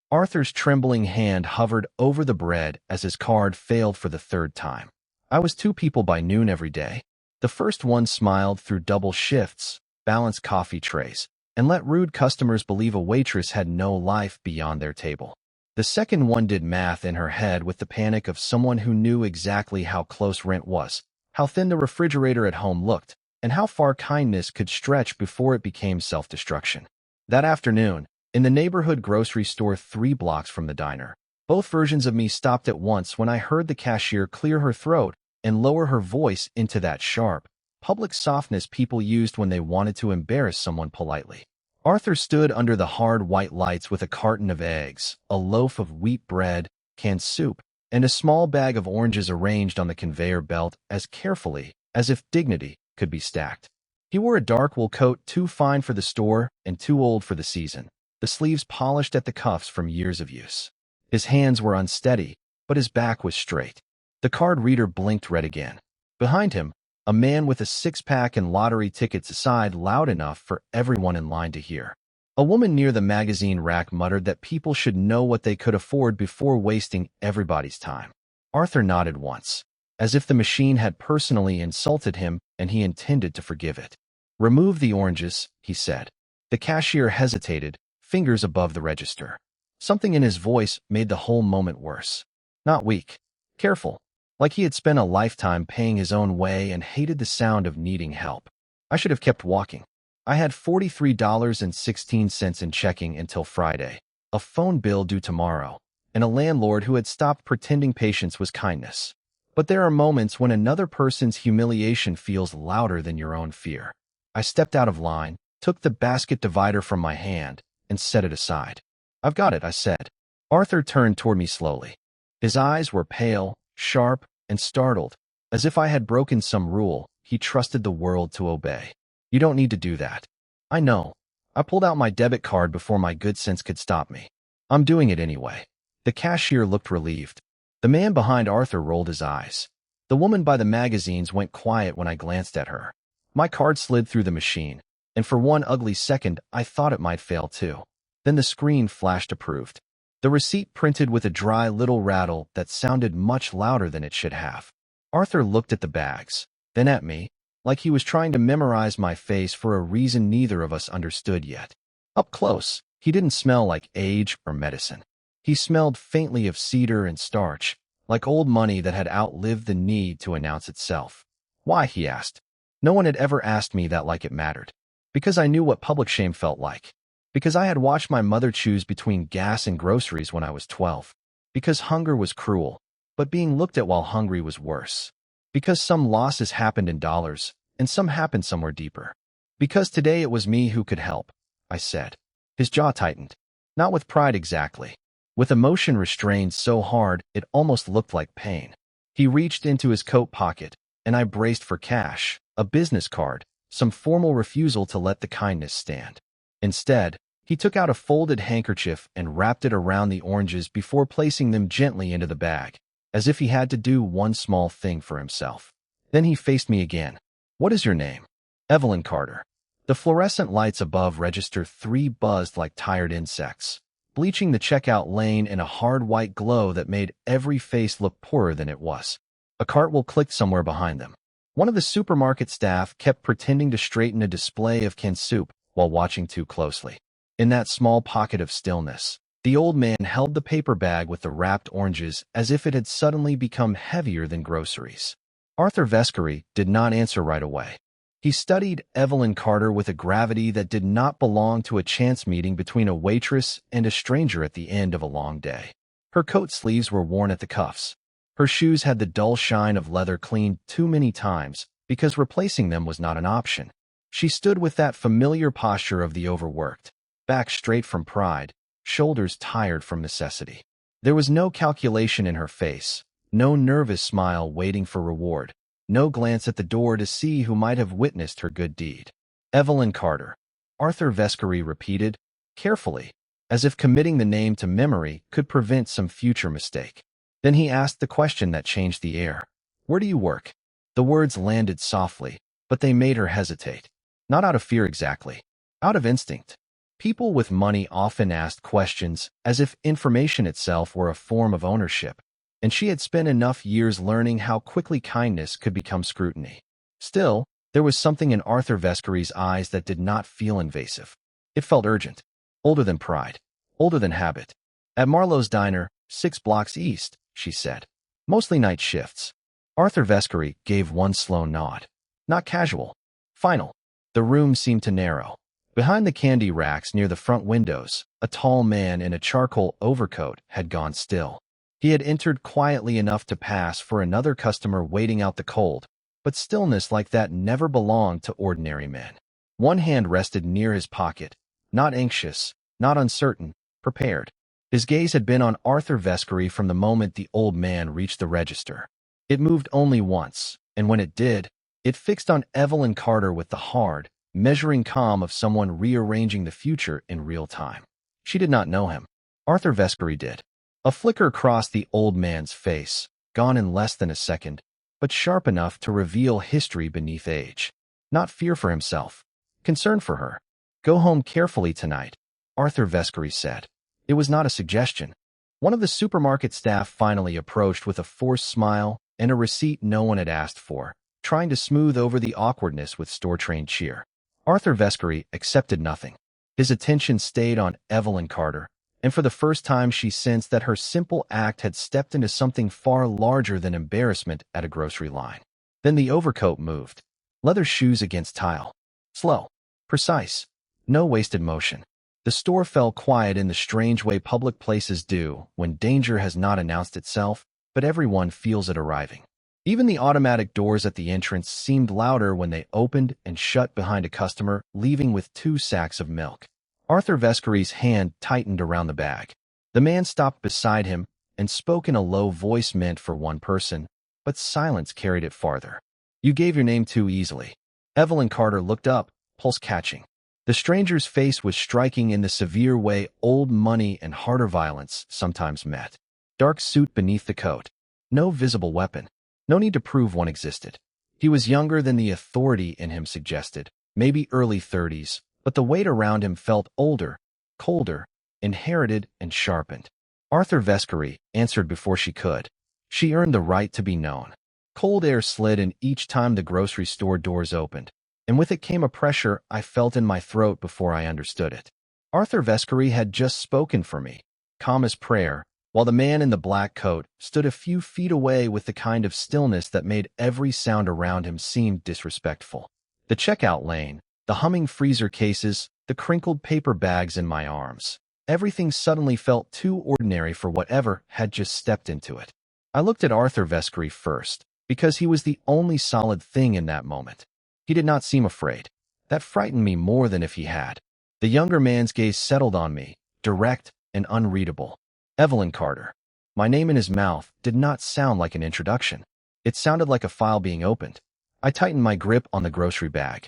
Arthur's trembling hand hovered over the bread as his card failed for the third time. I was two people by noon every day. The first one smiled through double shifts, balanced coffee trays, and let rude customers believe a waitress had no life beyond their table. The second one did math in her head with the panic of someone who knew exactly how close rent was, how thin the refrigerator at home looked, and how far kindness could stretch before it became self-destruction. That afternoon, in the neighborhood grocery store 3 blocks from the diner, both versions of me stopped at once when I heard the cashier clear her throat and lower her voice into that sharp, public softness people used when they wanted to embarrass someone politely. Arthur stood under the hard white lights with a carton of eggs, a loaf of wheat bread, canned soup, and a small bag of oranges arranged on the conveyor belt as carefully as if dignity could be stacked. He wore a dark wool coat too fine for the store and too old for the season, the sleeves polished at the cuffs from years of use. His hands were unsteady, but his back was straight. The card reader blinked red again. Behind him, a man with a six-pack and lottery tickets aside loud enough for everyone in line to hear. A woman near the magazine rack muttered that people should know what they could afford before wasting everybody's time. Arthur nodded once, as if the machine had personally insulted him and he intended to forgive it. "Remove the oranges," he said. The cashier hesitated, fingers above the register. Something in his voice made the whole moment worse. Not weak. Careful. Like he had spent a lifetime paying his own way and hated the sound of needing help. I should have kept walking. I had $43.16 in checking until Friday, a phone bill due tomorrow, and a landlord who had stopped pretending patience was kindness. But there are moments when another person's humiliation feels louder than your own fear. I stepped out of line, took the basket divider from my hand, and set it aside. "I've got it," I said. Arthur turned toward me slowly. His eyes were pale, sharp, and startled, as if I had broken some rule he trusted the world to obey. "You don't need to do that." "I know." I pulled out my debit card before my good sense could stop me. "I'm doing it anyway." The cashier looked relieved. The man behind Arthur rolled his eyes. The woman by the magazines went quiet when I glanced at her. My card slid through the machine, and for one ugly second I thought it might fail too. Then the screen flashed approved. The receipt printed with a dry little rattle that sounded much louder than it should have. Arthur looked at the bags, then at me, like he was trying to memorize my face for a reason neither of us understood yet. Up close, he didn't smell like age or medicine. He smelled faintly of cedar and starch, like old money that had outlived the need to announce itself. "Why?" he asked. No one had ever asked me that like it mattered. Because I knew what public shame felt like. Because I had watched my mother choose between gas and groceries when I was 12. Because hunger was cruel, but being looked at while hungry was worse. Because some losses happened in dollars, and some happened somewhere deeper. Because today it was me who could help, I said. His jaw tightened. Not with pride exactly. With emotion restrained so hard it almost looked like pain. He reached into his coat pocket, and I braced for cash, a business card, some formal refusal to let the kindness stand. Instead, he took out a folded handkerchief and wrapped it around the oranges before placing them gently into the bag, as if he had to do one small thing for himself. Then he faced me again. "What is your name?" "Evelyn Carter." The fluorescent lights above register 3 buzzed like tired insects, bleaching the checkout lane in a hard white glow that made every face look poorer than it was. A cartwheel clicked somewhere behind them. One of the supermarket staff kept pretending to straighten a display of canned soup while watching too closely. In that small pocket of stillness, the old man held the paper bag with the wrapped oranges as if it had suddenly become heavier than groceries. Arthur Vescary did not answer right away. He studied Evelyn Carter with a gravity that did not belong to a chance meeting between a waitress and a stranger at the end of a long day. Her coat sleeves were worn at the cuffs. Her shoes had the dull shine of leather cleaned too many times because replacing them was not an option. She stood with that familiar posture of the overworked, back straight from pride, shoulders tired from necessity. There was no calculation in her face, no nervous smile waiting for reward, no glance at the door to see who might have witnessed her good deed. "Evelyn Carter," Arthur Vescary repeated, carefully, as if committing the name to memory could prevent some future mistake. Then he asked the question that changed the air. "Where do you work?" The words landed softly, but they made her hesitate. Not out of fear exactly. Out of instinct. People with money often asked questions as if information itself were a form of ownership, and she had spent enough years learning how quickly kindness could become scrutiny. Still, there was something in Arthur Vescary's eyes that did not feel invasive. It felt urgent, older than pride, older than habit. At Marlowe's diner, 6 blocks east, she said. Mostly night shifts. Arthur Vescary gave one slow nod. Not casual. Final. The room seemed to narrow. Behind the candy racks near the front windows, a tall man in a charcoal overcoat had gone still. He had entered quietly enough to pass for another customer waiting out the cold, but stillness like that never belonged to ordinary men. One hand rested near his pocket, not anxious, not uncertain, prepared. His gaze had been on Arthur Vescary from the moment the old man reached the register. It moved only once, and when it did, it fixed on Evelyn Carter with the hard, measuring calm of someone rearranging the future in real time. She did not know him. Arthur Vescary did. A flicker crossed the old man's face, gone in less than a second, but sharp enough to reveal history beneath age. Not fear for himself. Concern for her. Go home carefully tonight, Arthur Vescary said. It was not a suggestion. One of the supermarket staff finally approached with a forced smile and a receipt no one had asked for, trying to smooth over the awkwardness with store-trained cheer. Arthur Vescary accepted nothing. His attention stayed on Evelyn Carter, and for the first time she sensed that her simple act had stepped into something far larger than embarrassment at a grocery line. Then the overcoat moved. Leather shoes against tile. Slow. Precise. No wasted motion. The store fell quiet in the strange way public places do when danger has not announced itself, but everyone feels it arriving. Even the automatic doors at the entrance seemed louder when they opened and shut behind a customer leaving with 2 sacks of milk. Arthur Vescary's hand tightened around the bag. The man stopped beside him and spoke in a low voice meant for one person, but silence carried it farther. You gave your name too easily. Evelyn Carter looked up, pulse catching. The stranger's face was striking in the severe way old money and harder violence sometimes met. Dark suit beneath the coat. No visible weapon. No need to prove one existed. He was younger than the authority in him suggested, maybe early 30s, but the weight around him felt older, colder, inherited and sharpened. Arthur Vescary answered before she could. She earned the right to be known. Cold air slid in each time the grocery store doors opened, and with it came a pressure I felt in my throat before I understood it. Arthur Vescary had just spoken for me, calm as prayer, while the man in the black coat stood a few feet away with the kind of stillness that made every sound around him seem disrespectful. The checkout lane, the humming freezer cases, the crinkled paper bags in my arms. Everything suddenly felt too ordinary for whatever had just stepped into it. I looked at Arthur Vescary first, because he was the only solid thing in that moment. He did not seem afraid. That frightened me more than if he had. The younger man's gaze settled on me, direct and unreadable. Evelyn Carter. My name in his mouth did not sound like an introduction. It sounded like a file being opened. I tightened my grip on the grocery bag.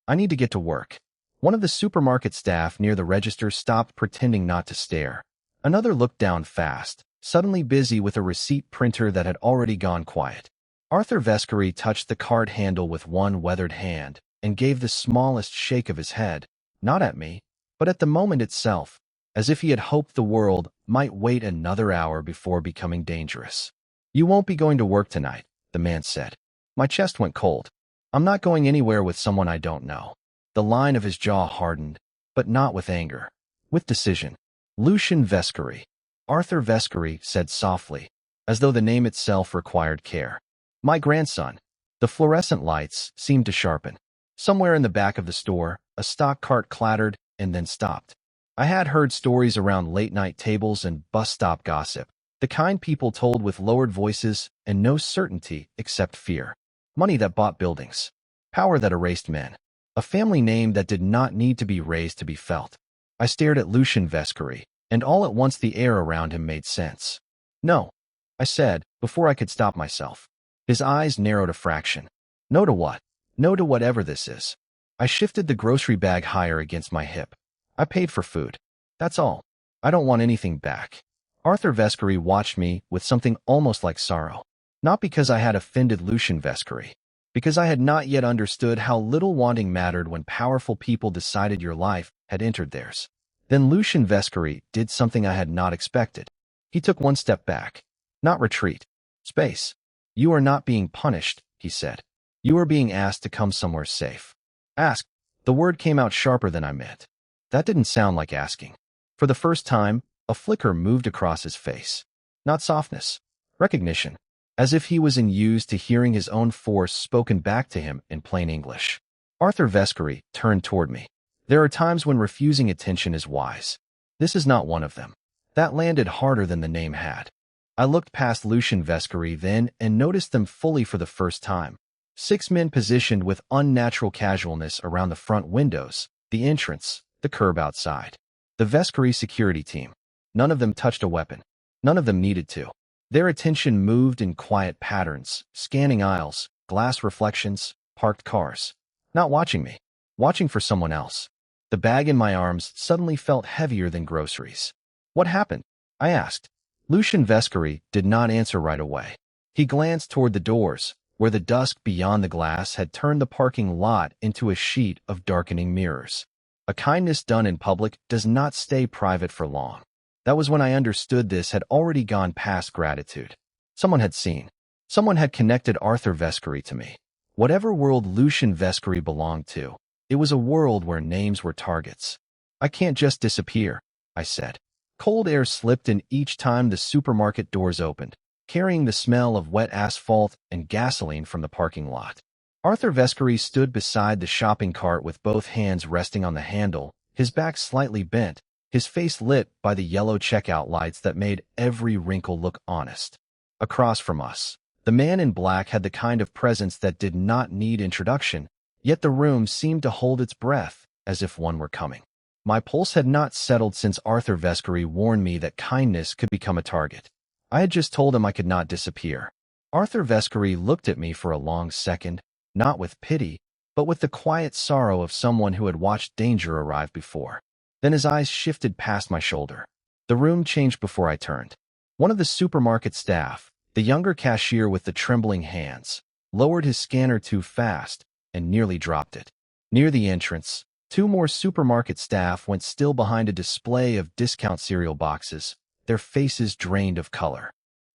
I need to get to work. One of the supermarket staff near the register stopped pretending not to stare. Another looked down fast, suddenly busy with a receipt printer that had already gone quiet. Arthur Vescary touched the card handle with one weathered hand and gave the smallest shake of his head, not at me, but at the moment itself, as if he had hoped the world might wait another hour before becoming dangerous. You won't be going to work tonight, the man said. My chest went cold. I'm not going anywhere with someone I don't know. The line of his jaw hardened, but not with anger. With decision. Lucian Vescary. Arthur Vescary said softly, as though the name itself required care. My grandson. The fluorescent lights seemed to sharpen. Somewhere in the back of the store, a stock cart clattered and then stopped. I had heard stories around late-night tables and bus stop gossip, the kind people told with lowered voices and no certainty except fear. Money that bought buildings. Power that erased men. A family name that did not need to be raised to be felt. I stared at Lucian Vescary, and all at once the air around him made sense. No, I said, before I could stop myself. His eyes narrowed a fraction. No to what? No to whatever this is. I shifted the grocery bag higher against my hip. I paid for food. That's all. I don't want anything back. Arthur Vescary watched me with something almost like sorrow. Not because I had offended Lucian Vescary. Because I had not yet understood how little wanting mattered when powerful people decided your life had entered theirs. Then Lucian Vescari did something I had not expected. He took one step back. Not retreat. Space. You are not being punished, he said. You are being asked to come somewhere safe. Ask. The word came out sharper than I meant. That didn't sound like asking. For the first time, a flicker moved across his face. Not softness. Recognition. As if he was used to hearing his own force spoken back to him in plain English. Arthur Vescari turned toward me. There are times when refusing attention is wise. This is not one of them. That landed harder than the name had. I looked past Lucian Vescari then and noticed them fully for the first time. 6 men positioned with unnatural casualness around the front windows, the entrance, the curb outside. The Vescari security team. None of them touched a weapon. None of them needed to. Their attention moved in quiet patterns, scanning aisles, glass reflections, parked cars. Not watching me. Watching for someone else. The bag in my arms suddenly felt heavier than groceries. What happened? I asked. Lucian Vescari did not answer right away. He glanced toward the doors, where the dusk beyond the glass had turned the parking lot into a sheet of darkening mirrors. A kindness done in public does not stay private for long. That was when I understood this had already gone past gratitude. Someone had seen. Someone had connected Arthur Vescari to me. Whatever world Lucian Vescari belonged to, it was a world where names were targets. I can't just disappear, I said. Cold air slipped in each time the supermarket doors opened, carrying the smell of wet asphalt and gasoline from the parking lot. Arthur Vescari stood beside the shopping cart with both hands resting on the handle, his back slightly bent, his face lit by the yellow checkout lights that made every wrinkle look honest. Across from us, the man in black had the kind of presence that did not need introduction, yet the room seemed to hold its breath, as if one were coming. My pulse had not settled since Arthur Vescari warned me that kindness could become a target. I had just told him I could not disappear. Arthur Vescari looked at me for a long second, not with pity, but with the quiet sorrow of someone who had watched danger arrive before. Then his eyes shifted past my shoulder. The room changed before I turned. One of the supermarket staff, the younger cashier with the trembling hands, lowered his scanner too fast and nearly dropped it. Near the entrance, 2 more supermarket staff went still behind a display of discount cereal boxes, their faces drained of color.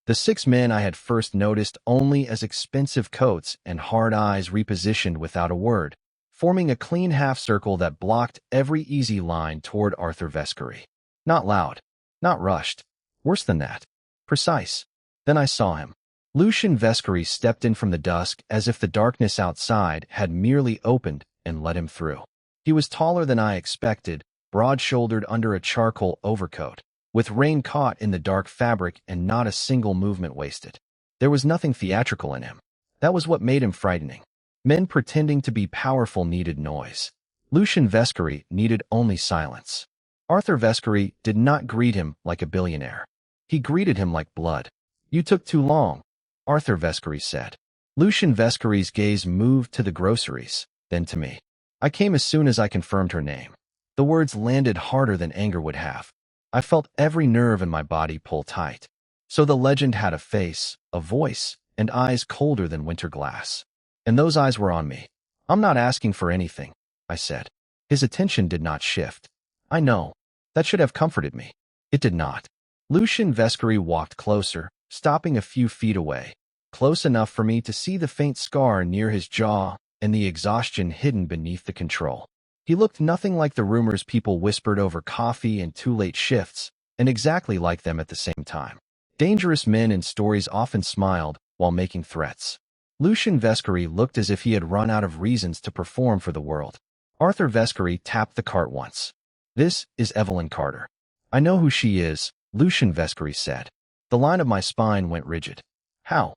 The 6 men I had first noticed only as expensive coats and hard eyes repositioned without a word, forming a clean half-circle that blocked every easy line toward Arthur Vescari. Not loud, not rushed. Worse than that. Precise. Then I saw him. Lucian Vescari stepped in from the dusk as if the darkness outside had merely opened and let him through. He was taller than I expected, broad-shouldered under a charcoal overcoat, with rain caught in the dark fabric and not a single movement wasted. There was nothing theatrical in him. That was what made him frightening. Men pretending to be powerful needed noise. Lucian Vescari needed only silence. Arthur Vescari did not greet him like a billionaire. He greeted him like blood. You took too long, Arthur Vescari said. Lucian Vescari's gaze moved to the groceries, then to me. I came as soon as I confirmed her name. The words landed harder than anger would have. I felt every nerve in my body pull tight. So the legend had a face, a voice, and eyes colder than winter glass. And those eyes were on me. I'm not asking for anything, I said. His attention did not shift. I know. That should have comforted me. It did not. Lucian Vescari walked closer, stopping a few feet away, close enough for me to see the faint scar near his jaw and the exhaustion hidden beneath the control. He looked nothing like the rumors people whispered over coffee and too late shifts, and exactly like them at the same time. Dangerous men in stories often smiled while making threats. Lucian Vescari looked as if he had run out of reasons to perform for the world. Arthur Vescari tapped the cart once. This is Evelyn Carter. I know who she is, Lucian Vescari said. The line of my spine went rigid. How?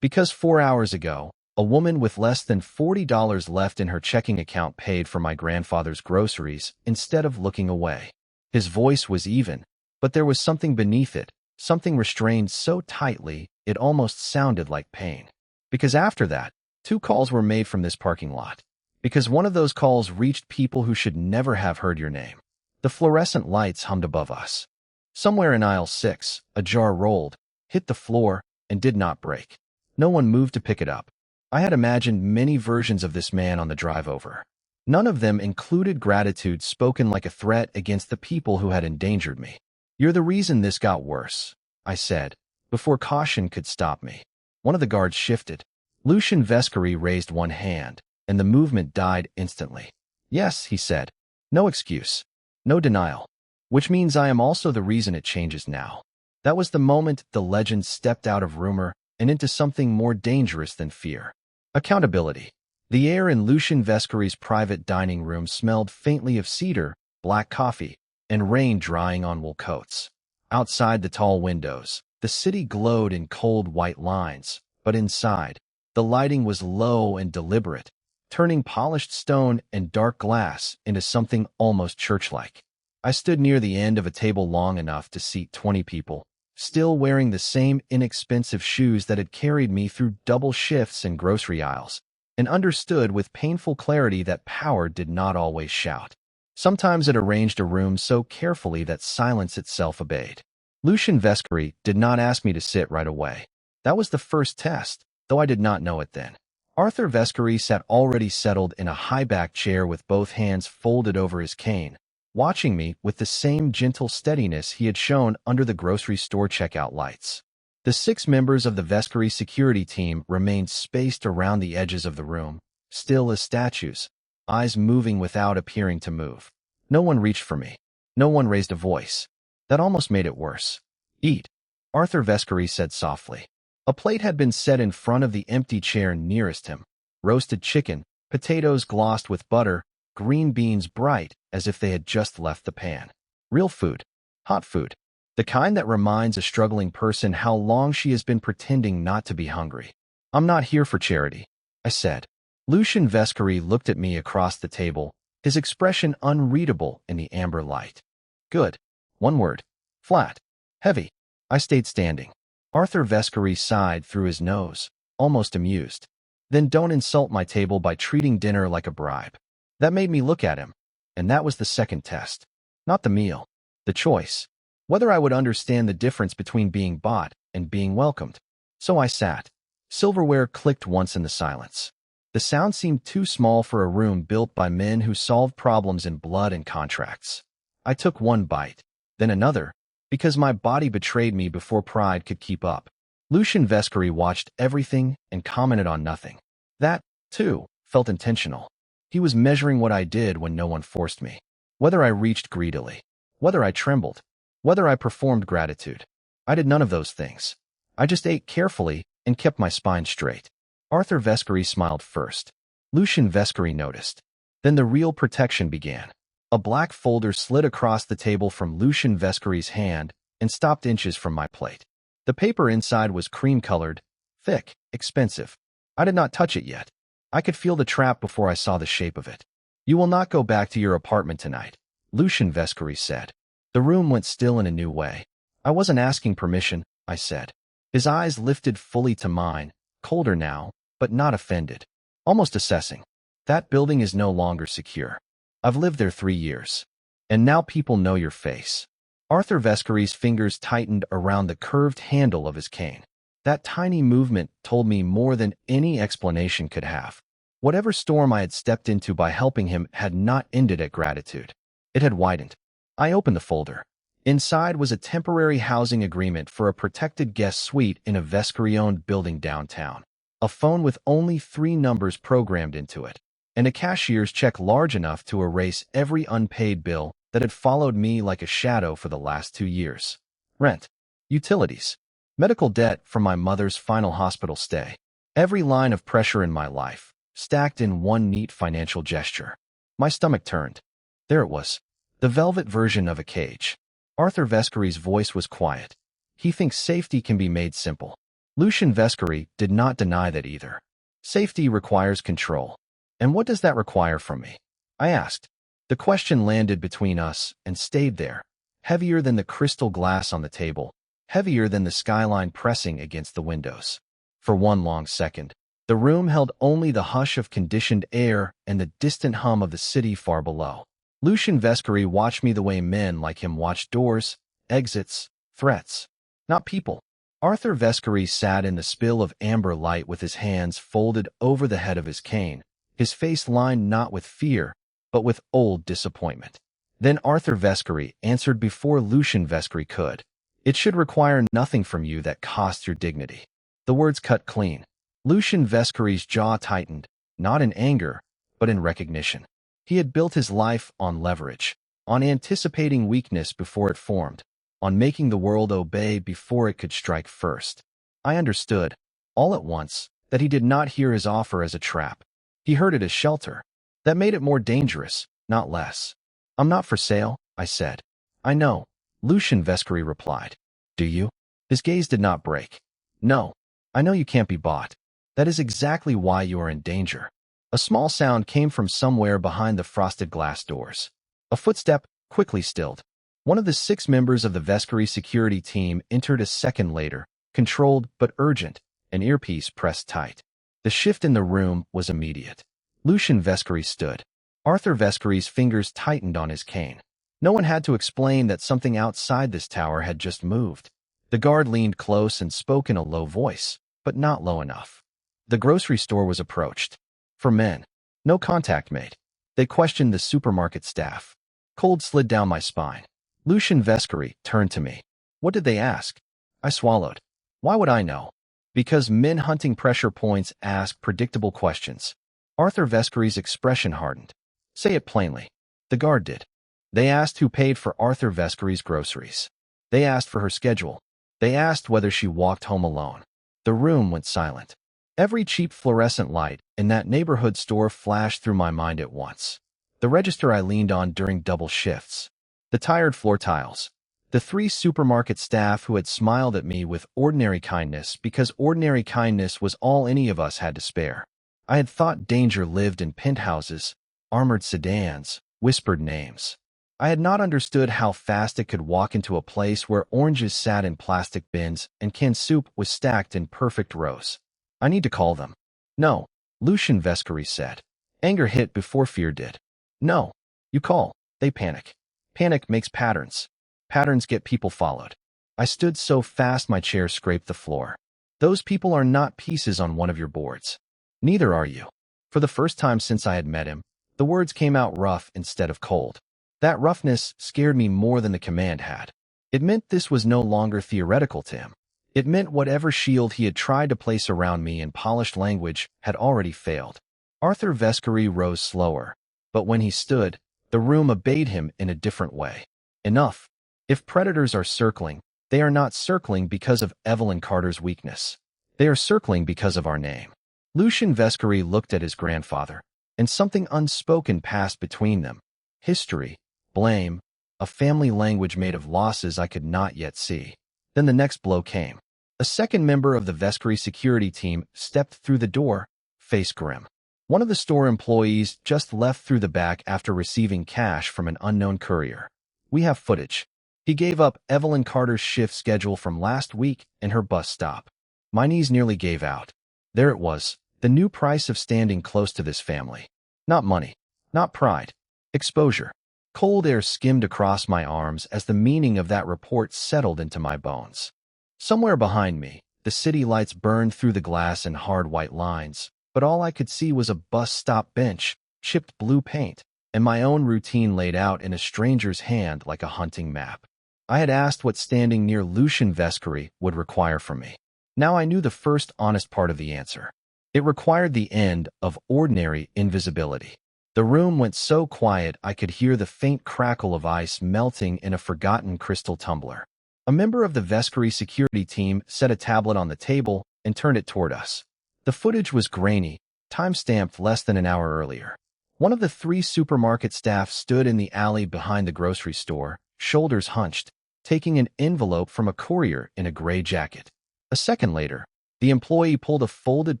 Because 4 hours ago, a woman with less than $40 left in her checking account paid for my grandfather's groceries instead of looking away. His voice was even, but there was something beneath it, something restrained so tightly it almost sounded like pain. Because after that, 2 calls were made from this parking lot. Because one of those calls reached people who should never have heard your name. The fluorescent lights hummed above us. Somewhere in aisle 6, a jar rolled, hit the floor, and did not break. No one moved to pick it up. I had imagined many versions of this man on the drive over. None of them included gratitude spoken like a threat against the people who had endangered me. "You're the reason this got worse," I said, before caution could stop me. One of the guards shifted. Lucian Vescari raised one hand, and the movement died instantly. "Yes," he said. "No excuse. No denial. Which means I am also the reason it changes now." That was the moment the legend stepped out of rumor and into something more dangerous than fear. Accountability. The air in Lucian Vescari's private dining room smelled faintly of cedar, black coffee, and rain drying on wool coats. Outside the tall windows, the city glowed in cold white lines, but inside, the lighting was low and deliberate, turning polished stone and dark glass into something almost church-like. I stood near the end of a table long enough to seat 20 people, still wearing the same inexpensive shoes that had carried me through double shifts in grocery aisles, and understood with painful clarity that power did not always shout. Sometimes it arranged a room so carefully that silence itself obeyed. Lucian Vescari did not ask me to sit right away. That was the first test, though I did not know it then. Arthur Vescari sat already settled in a high-backed chair with both hands folded over his cane, watching me with the same gentle steadiness he had shown under the grocery store checkout lights. The 6 members of the Vescari security team remained spaced around the edges of the room, still as statues, eyes moving without appearing to move. No one reached for me. No one raised a voice. That almost made it worse. "Eat," Arthur Vescari said softly. A plate had been set in front of the empty chair nearest him. Roasted chicken, potatoes glossed with butter, green beans bright as if they had just left the pan. Real food. Hot food. The kind that reminds a struggling person how long she has been pretending not to be hungry. "I'm not here for charity," I said. Lucian Vescari looked at me across the table, his expression unreadable in the amber light. "Good." One word. Flat. Heavy. I stayed standing. Arthur Vescari sighed through his nose, almost amused. "Then don't insult my table by treating dinner like a bribe." That made me look at him, and that was the second test. Not the meal. The choice. Whether I would understand the difference between being bought and being welcomed. So I sat. Silverware clicked once in the silence. The sound seemed too small for a room built by men who solved problems in blood and contracts. I took one bite, then another, because my body betrayed me before pride could keep up. Lucian Vescari watched everything and commented on nothing. That, too, felt intentional. He was measuring what I did when no one forced me. Whether I reached greedily, whether I trembled, whether I performed gratitude. I did none of those things. I just ate carefully and kept my spine straight. Arthur Vescari smiled first. Lucian Vescari noticed. Then the real protection began. A black folder slid across the table from Lucian Vescari's hand and stopped inches from my plate. The paper inside was cream-colored, thick, expensive. I did not touch it yet. I could feel the trap before I saw the shape of it. "You will not go back to your apartment tonight," Lucian Vescari said. The room went still in a new way. "I wasn't asking permission," I said. His eyes lifted fully to mine, colder now, but not offended. Almost assessing. "That building is no longer secure. I've lived there 3 years. And now people know your face." Arthur Vescari's fingers tightened around the curved handle of his cane. That tiny movement told me more than any explanation could have. Whatever storm I had stepped into by helping him had not ended at gratitude. It had widened. I opened the folder. Inside was a temporary housing agreement for a protected guest suite in a Vescari-owned building downtown. A phone with only 3 numbers programmed into it, and a cashier's check large enough to erase every unpaid bill that had followed me like a shadow for the last 2 years. Rent, utilities, medical debt from my mother's final hospital stay. Every line of pressure in my life, stacked in one neat financial gesture. My stomach turned. There it was. The velvet version of a cage. Arthur Vescari's voice was quiet. He thinks safety can be made simple. Lucian Vescari did not deny that either. Safety requires control. And what does that require from me? I asked. The question landed between us and stayed there, heavier than the crystal glass on the table, heavier than the skyline pressing against the windows. For one long second, the room held only the hush of conditioned air and the distant hum of the city far below. Lucian Vescari watched me the way men like him watch doors, exits, threats. Not people. Arthur Vescari sat in the spill of amber light with his hands folded over the head of his cane, his face lined not with fear, but with old disappointment. Then Arthur Vescary answered before Lucian Vescary could. It should require nothing from you that costs your dignity. The words cut clean. Lucian Vescary's jaw tightened, not in anger, but in recognition. He had built his life on leverage, on anticipating weakness before it formed, on making the world obey before it could strike first. I understood, all at once, that he did not hear his offer as a trap. He heard it as shelter. That made it more dangerous, not less. I'm not for sale, I said. I know, Lucian Vescary replied. Do you? His gaze did not break. No, I know you can't be bought. That is exactly why you are in danger. A small sound came from somewhere behind the frosted glass doors. A footstep, quickly stilled. One of the 6 members of the Vescary security team entered a second later, controlled but urgent, an earpiece pressed tight. The shift in the room was immediate. Lucian Vescary stood. Arthur Vescary's fingers tightened on his cane. No one had to explain that something outside this tower had just moved. The guard leaned close and spoke in a low voice, but not low enough. The grocery store was approached. For men. No contact made. They questioned the supermarket staff. Cold slid down my spine. Lucian Vescary turned to me. What did they ask? I swallowed. Why would I know? Because men hunting pressure points ask predictable questions. Arthur Vescary's expression hardened. Say it plainly. The guard did. They asked who paid for Arthur Vescary's groceries. They asked for her schedule. They asked whether she walked home alone. The room went silent. Every cheap fluorescent light in that neighborhood store flashed through my mind at once. The register I leaned on during double shifts. The tired floor tiles. The 3 supermarket staff who had smiled at me with ordinary kindness because ordinary kindness was all any of us had to spare. I had thought danger lived in penthouses, armored sedans, whispered names. I had not understood how fast it could walk into a place where oranges sat in plastic bins and canned soup was stacked in perfect rows. I need to call them. No, Lucian Vescary said. Anger hit before fear did. No, you call. They panic. Panic makes patterns. Patterns get people followed. I stood so fast my chair scraped the floor. Those people are not pieces on one of your boards. Neither are you. For the first time since I had met him, the words came out rough instead of cold. That roughness scared me more than the command had. It meant this was no longer theoretical to him. It meant whatever shield he had tried to place around me in polished language had already failed. Arthur Vescary rose slower, but when he stood, the room obeyed him in a different way. Enough. If predators are circling, they are not circling because of Evelyn Carter's weakness. They are circling because of our name. Lucian Vescary looked at his grandfather, and something unspoken passed between them. History, blame, a family language made of losses I could not yet see. Then the next blow came. A second member of the Vescary security team stepped through the door, face grim. One of the store employees just left through the back after receiving cash from an unknown courier. We have footage. He gave up Evelyn Carter's shift schedule from last week and her bus stop. My knees nearly gave out. There it was, the new price of standing close to this family. Not money, not pride. Exposure. Cold air skimmed across my arms as the meaning of that report settled into my bones. Somewhere behind me, the city lights burned through the glass in hard white lines, but all I could see was a bus stop bench, chipped blue paint, and my own routine laid out in a stranger's hand like a hunting map. I had asked what standing near Lucian Vescary would require from me. Now I knew the first honest part of the answer. It required the end of ordinary invisibility. The room went so quiet I could hear the faint crackle of ice melting in a forgotten crystal tumbler. A member of the Vescary security team set a tablet on the table and turned it toward us. The footage was grainy, time-stamped less than an hour earlier. One of the 3 supermarket staff stood in the alley behind the grocery store, shoulders hunched, taking an envelope from a courier in a gray jacket. A second later, the employee pulled a folded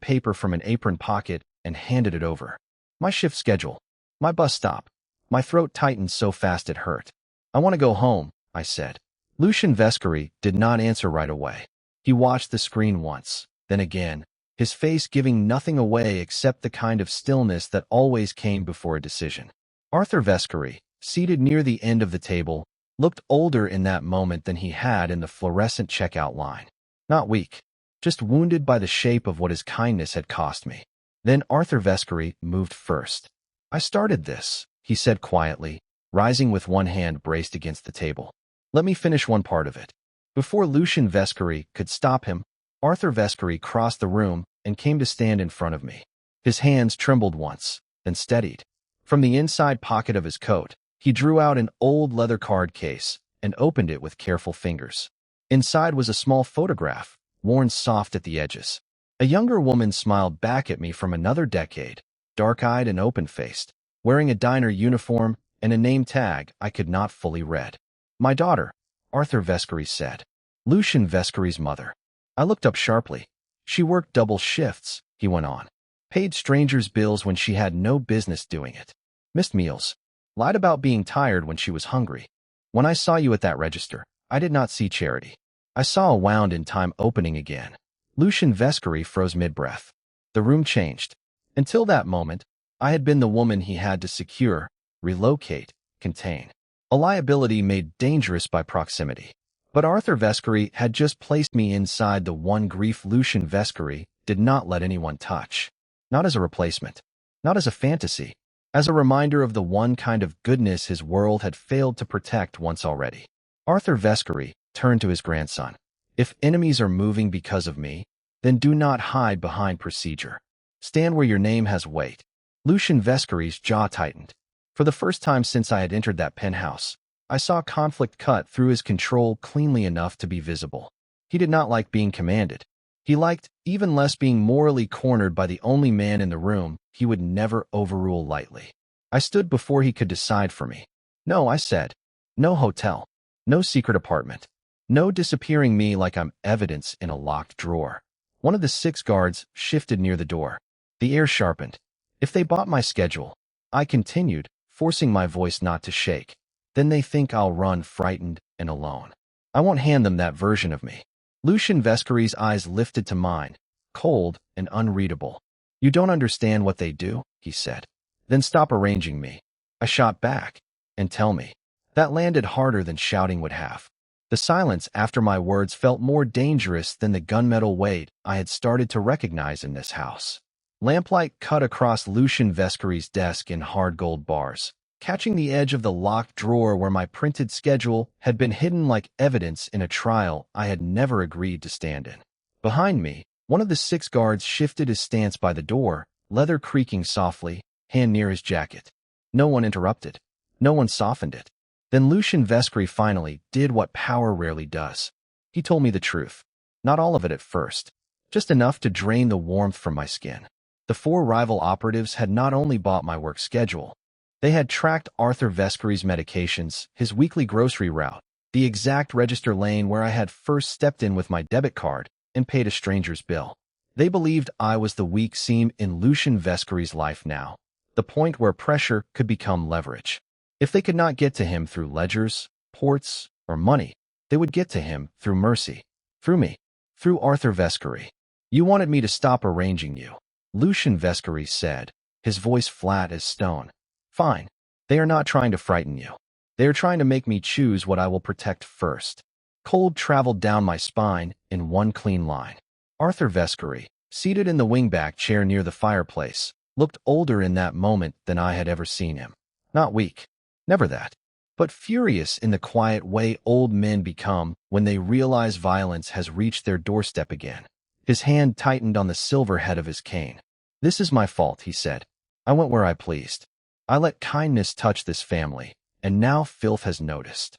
paper from an apron pocket and handed it over. My shift schedule. My bus stop. My throat tightened so fast it hurt. I want to go home, I said. Lucian Vescary did not answer right away. He watched the screen once, then again, his face giving nothing away except the kind of stillness that always came before a decision. Arthur Vescary, seated near the end of the table, looked older in that moment than he had in the fluorescent checkout line. Not weak, just wounded by the shape of what his kindness had cost me. Then Arthur Vescary moved first. I started this, he said quietly, rising with one hand braced against the table. Let me finish one part of it. Before Lucian Vescari could stop him, Arthur Vescari crossed the room and came to stand in front of me. His hands trembled once, then steadied. From the inside pocket of his coat, he drew out an old leather card case and opened it with careful fingers. Inside was a small photograph, worn soft at the edges. A younger woman smiled back at me from another decade, dark-eyed and open-faced, wearing a diner uniform and a name tag I could not fully read. My daughter, Arthur Vescari said. Lucian Vescari's mother. I looked up sharply. She worked double shifts, he went on. Paid strangers' bills when she had no business doing it. Missed meals. Lied about being tired when she was hungry. When I saw you at that register, I did not see charity. I saw a wound in time opening again. Lucian Vescari froze mid-breath. The room changed. Until that moment, I had been the woman he had to secure, relocate, contain. A liability made dangerous by proximity. But Arthur Vescari had just placed me inside the one grief Lucian Vescari did not let anyone touch. Not as a replacement. Not as a fantasy. As a reminder of the one kind of goodness his world had failed to protect once already. Arthur Vescari turned to his grandson. If enemies are moving because of me, then do not hide behind procedure. Stand where your name has weight. Lucian Vescari's jaw tightened. For the first time since I had entered that penthouse, I saw conflict cut through his control cleanly enough to be visible. He did not like being commanded. He liked even less being morally cornered by the only man in the room he would never overrule lightly. I stood before he could decide for me. No, I said. No hotel. No secret apartment. No disappearing me like I'm evidence in a locked drawer. One of the 6 guards shifted near the door. The air sharpened. If they bought my schedule, I continued, forcing my voice not to shake, then they think I'll run frightened and alone. I won't hand them that version of me. Lucian Vescari's eyes lifted to mine, cold and unreadable. You don't understand what they do, he said. Then stop arranging me. I shot back. And tell me. That landed harder than shouting would have. The silence after my words felt more dangerous than the gunmetal weight I had started to recognize in this house. Lamplight cut across Lucian Vescari's desk in hard gold bars, catching the edge of the locked drawer where my printed schedule had been hidden like evidence in a trial I had never agreed to stand in. Behind me, one of the 6 guards shifted his stance by the door, leather creaking softly, hand near his jacket. No one interrupted. No one softened it. Then Lucian Vescari finally did what power rarely does. He told me the truth. Not all of it at first. Just enough to drain the warmth from my skin. The 4 rival operatives had not only bought my work schedule, they had tracked Arthur Vescari's medications, his weekly grocery route, the exact register lane where I had first stepped in with my debit card and paid a stranger's bill. They believed I was the weak seam in Lucian Vescari's life now, the point where pressure could become leverage. If they could not get to him through ledgers, ports, or money, they would get to him through mercy. Through me. Through Arthur Vescari. You wanted me to stop arranging you, Lucian Vescari said, his voice flat as stone. Fine. They are not trying to frighten you. They are trying to make me choose what I will protect first. Cold traveled down my spine in one clean line. Arthur Vescari, seated in the wingback chair near the fireplace, looked older in that moment than I had ever seen him. Not weak. Never that. But furious in the quiet way old men become when they realize violence has reached their doorstep again. His hand tightened on the silver head of his cane. This is my fault, he said. I went where I pleased. I let kindness touch this family, and now filth has noticed.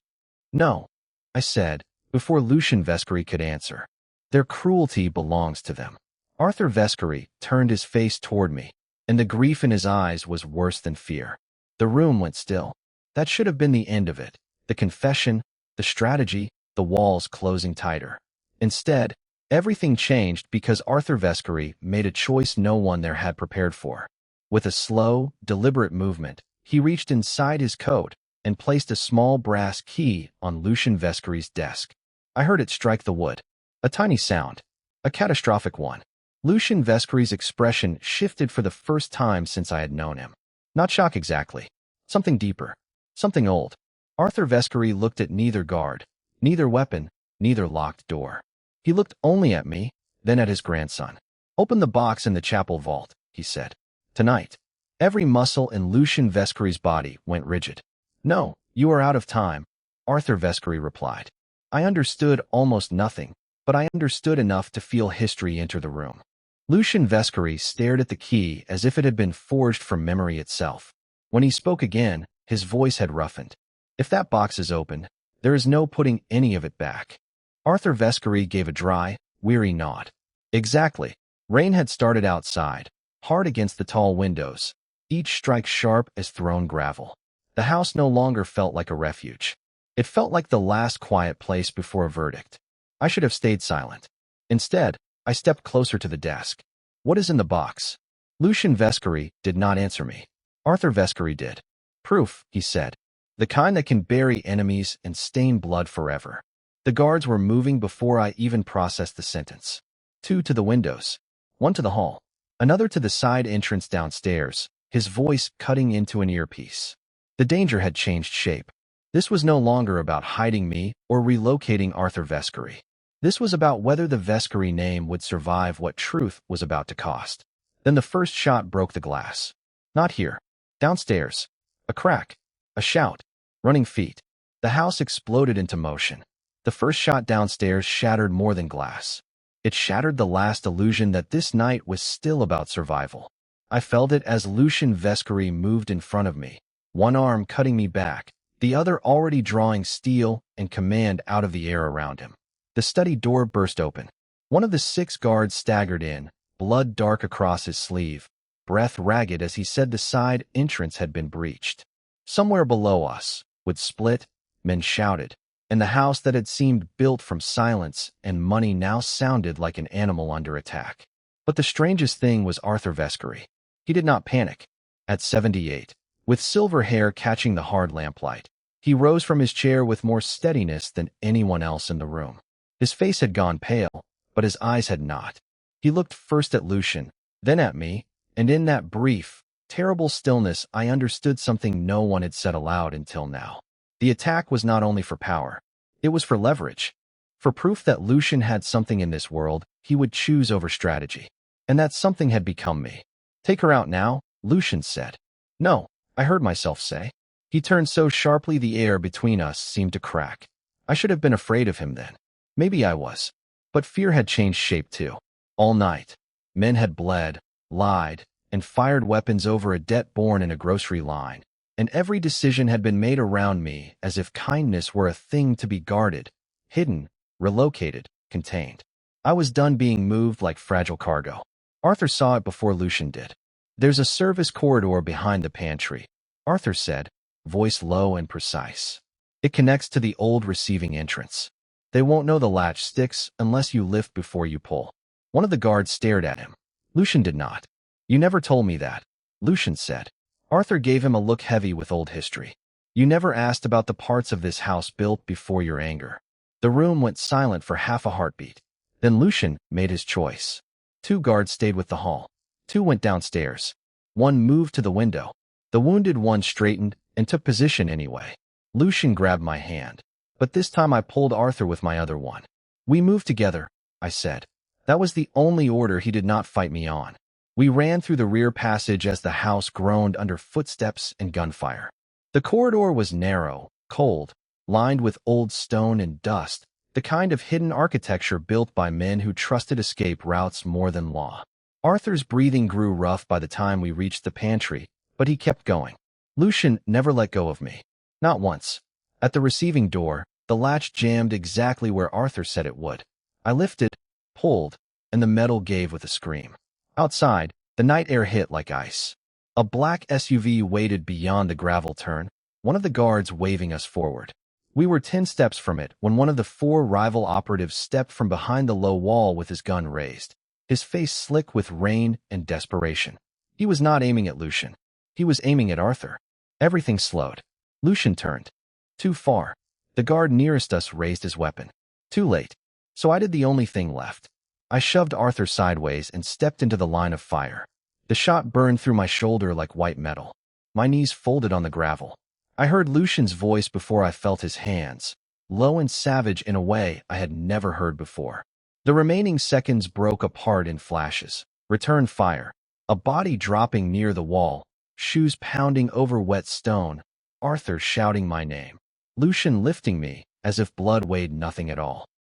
No, I said, before Lucian Vescari could answer. Their cruelty belongs to them. Arthur Vescari turned his face toward me, and the grief in his eyes was worse than fear. The room went still. That should have been the end of it. The confession, the strategy, the walls closing tighter. Instead, everything changed because Arthur Vescari made a choice no one there had prepared for. With a slow, deliberate movement, he reached inside his coat and placed a small brass key on Lucian Vescari's desk. I heard it strike the wood. A tiny sound. A catastrophic one. Lucian Vescari's expression shifted for the first time since I had known him. Not shock exactly. Something deeper. Something old. Arthur Vescari looked at neither guard, neither weapon, neither locked door. He looked only at me, then at his grandson. Open the box in the chapel vault, he said. Tonight. Every muscle in Lucien Vescary's body went rigid. "No, you are out of time," Arthur Vescary replied. I understood almost nothing, but I understood enough to feel history enter the room. Lucien Vescary stared at the key as if it had been forged from memory itself. When he spoke again, his voice had roughened. "If that box is opened, there is no putting any of it back." Arthur Vescary gave a dry, weary nod. Exactly. Rain had started outside, hard against the tall windows, each strike sharp as thrown gravel. The house no longer felt like a refuge. It felt like the last quiet place before a verdict. I should have stayed silent. Instead, I stepped closer to the desk. "What is in the box?" Lucien Vescary did not answer me. Arthur Vescary did. "Proof," he said. "The kind that can bury enemies and stain blood forever." The guards were moving before I even processed the sentence. 2 to the windows, 1 to the hall, another to the side entrance downstairs, his voice cutting into an earpiece. The danger had changed shape. This was no longer about hiding me or relocating Arthur Vescary. This was about whether the Vescary name would survive what truth was about to cost. Then the first shot broke the glass. Not here. Downstairs. A crack. A shout. Running feet. The house exploded into motion. The first shot downstairs shattered more than glass. It shattered the last illusion that this night was still about survival. I felt it as Lucien Vescary moved in front of me, one arm cutting me back, the other already drawing steel and command out of the air around him. The study door burst open. One of the 6 guards staggered in, blood dark across his sleeve, breath ragged as he said the side entrance had been breached. Somewhere below us, would split, men shouted, and the house that had seemed built from silence and money now sounded like an animal under attack. But the strangest thing was Arthur Vescary. He did not panic. At 78, with silver hair catching the hard lamplight, he rose from his chair with more steadiness than anyone else in the room. His face had gone pale, but his eyes had not. He looked first at Lucien, then at me, and in that brief, terrible stillness I understood something no one had said aloud until now. The attack was not only for power. It was for leverage. For proof that Lucien had something in this world he would choose over strategy. And that something had become me. "Take her out now," Lucien said. "No," I heard myself say. He turned so sharply the air between us seemed to crack. I should have been afraid of him then. Maybe I was. But fear had changed shape too. All night, men had bled, lied, and fired weapons over a debt born in a grocery line. And every decision had been made around me as if kindness were a thing to be guarded, hidden, relocated, contained. I was done being moved like fragile cargo. Arthur saw it before Lucien did. "There's a service corridor behind the pantry," Arthur said, voice low and precise. "It connects to the old receiving entrance. They won't know the latch sticks unless you lift before you pull." One of the guards stared at him. Lucien did not. "You never told me that," Lucien said. Arthur gave him a look heavy with old history. "You never asked about the parts of this house built before your anger." The room went silent for half a heartbeat. Then Lucien made his choice. 2 guards stayed with the hall. 2 went downstairs. 1 moved to the window. The wounded one straightened and took position anyway. Lucien grabbed my hand. But this time I pulled Arthur with my other one. "We moved together," I said. That was the only order he did not fight me on. We ran through the rear passage as the house groaned under footsteps and gunfire. The corridor was narrow, cold, lined with old stone and dust, the kind of hidden architecture built by men who trusted escape routes more than law. Arthur's breathing grew rough by the time we reached the pantry, but he kept going. Lucien never let go of me. Not once. At the receiving door, the latch jammed exactly where Arthur said it would. I lifted, pulled, and the metal gave with a scream. Outside, the night air hit like ice. A black SUV waited beyond the gravel turn, one of the guards waving us forward. We were 10 steps from it when one of the 4 rival operatives stepped from behind the low wall with his gun raised, his face slick with rain and desperation. He was not aiming at Lucien. He was aiming at Arthur. Everything slowed. Lucien turned. Too far. The guard nearest us raised his weapon. Too late. So I did the only thing left. I shoved Arthur sideways and stepped into the line of fire. The shot burned through my shoulder like white metal. My knees folded on the gravel. I heard Lucien's voice before I felt his hands, low and savage in a way I had never heard before. The remaining seconds broke apart in flashes. Return fire. A body dropping near the wall. shoes pounding over wet stone, Arthur shouting my name, Lucian lifting me, as if blood weighed nothing at all.